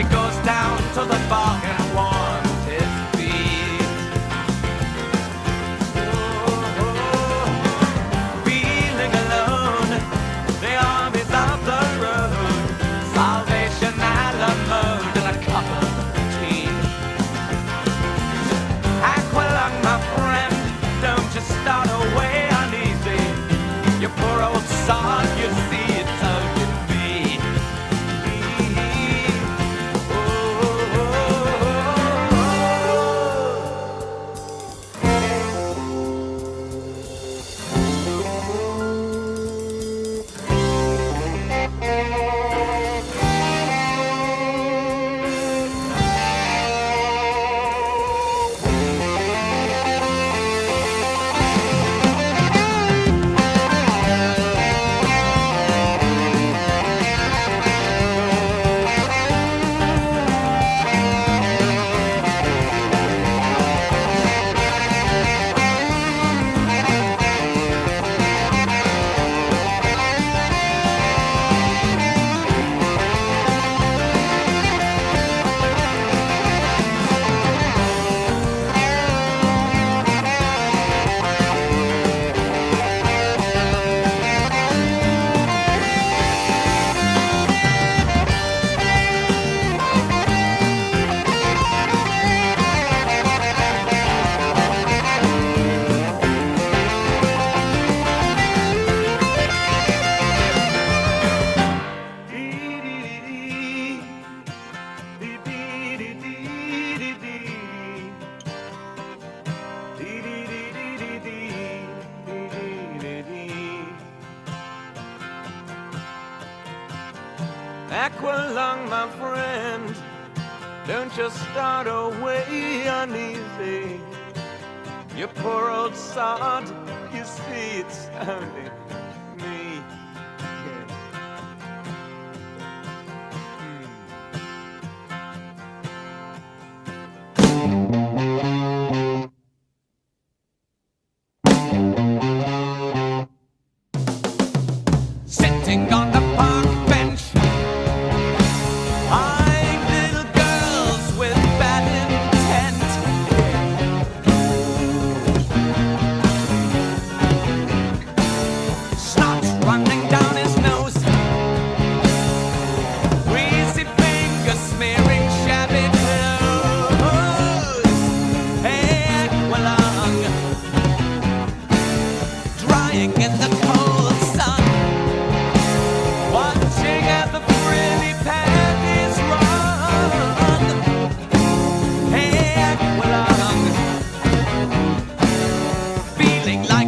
He goes down to the bog and warms his feet. Feeling alone, the armies of the road, Salvation, Alamode, and a couple of tea. Aqualung, my friend, don't just start away uneasy. You poor old sod, you see it's how you be. Aqualung, my friend, don't just start away uneasy. You poor old sod, you see it's sounding me. Sitting on the park bench, eyeing little girls with bad intent. Snot running down his nose, greasy fingers smearing shabby clothes. Hey, Aqualung, drying in the cold sun, watching as the frilly panties run. Hey, Aqualung, feeling like